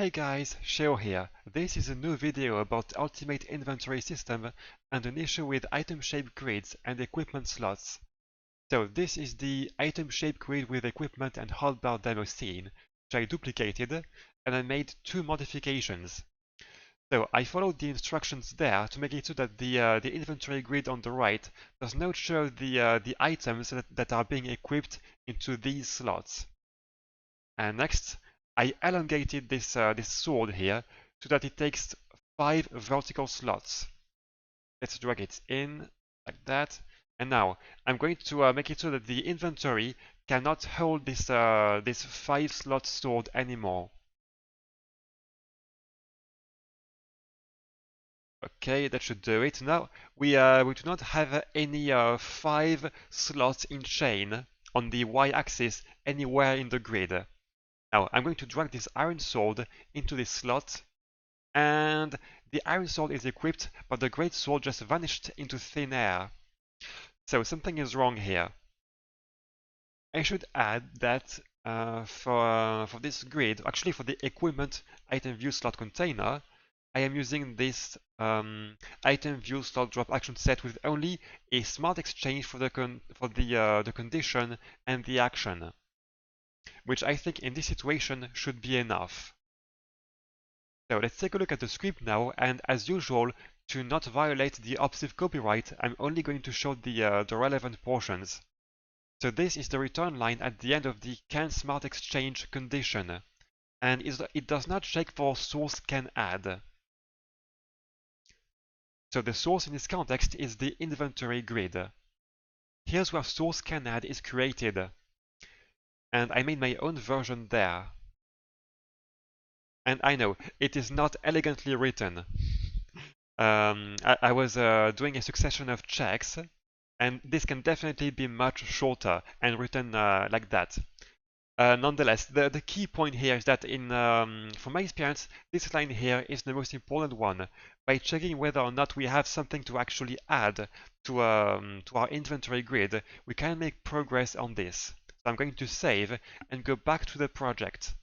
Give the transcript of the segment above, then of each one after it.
Hey guys, Sheo here. This is a new video about Ultimate Inventory System and an issue with item shape grids and equipment slots. So this is the item shape grid with equipment and hotbar demo scene, which I duplicated, and I made two modifications. So I followed the instructions there to make it so that the inventory grid on the right does not show the items that are being equipped into these slots. And next, I elongated this sword here so that it takes 5 vertical slots. Let's drag it in like that. And now I'm going to make it so that the inventory cannot hold this 5-slot sword anymore. Okay, that should do it. Now we do not have any 5 slots in chain on the y-axis anywhere in the grid. Now I'm going to drag this iron sword into this slot, and the iron sword is equipped, but the great sword just vanished into thin air. So something is wrong here. I should add that for this grid, actually for the equipment item view slot container, I am using this item view slot drop action set with only a SmartExchange for the condition and the action, which I think in this situation should be enough. So let's take a look at the script now, and as usual, to not violate the OPSIF copyright, I'm only going to show the relevant portions. So this is the return line at the end of the can SmartExchange condition, and it does not check for source can add. So the source in this context is the inventory grid. Here's where source can add is created, and I made my own version there. And I know, it is not elegantly written. I was doing a succession of checks, and this can definitely be much shorter and written like that. Nonetheless, the key point here is that from my experience, this line here is the most important one. By checking whether or not we have something to actually add to our inventory grid, we can make progress on this. So I'm going to save and go back to the project.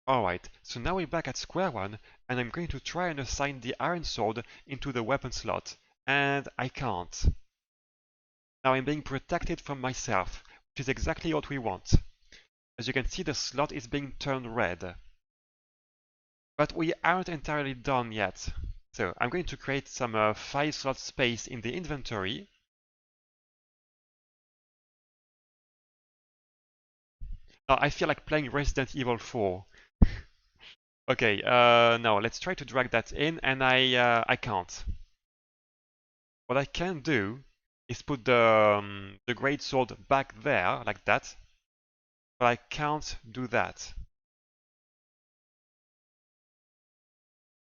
Alright, so now we're back at square one, and I'm going to try and assign the iron sword into the weapon slot, and I can't. Now I'm being protected from myself, which is exactly what we want. As you can see, the slot is being turned red. But we aren't entirely done yet. So I'm going to create some 5-slot space in the inventory. Now I feel like playing Resident Evil 4. Okay, now let's try to drag that in, and I can't. What I can do is put the great sword back there, like that, but I can't do that.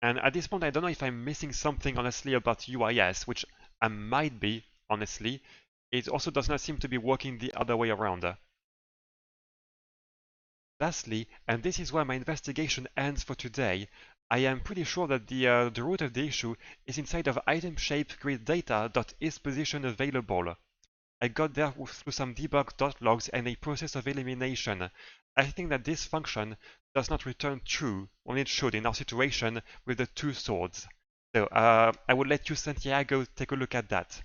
And at this point, I don't know if I'm missing something, honestly, about UIS, which I might be, honestly. It also does not seem to be working the other way around. Lastly, and this is where my investigation ends for today, I am pretty sure that the root of the issue is inside of item shape grid data.isPosition available. I got there through some debug.logs and a process of elimination. I think that this function does not return true when it should in our situation with the 2 swords. So I will let you, Santiago, take a look at that.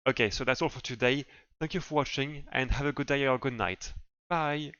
Okay, so that's all for today. Thank you for watching, and have a good day or good night. Bye!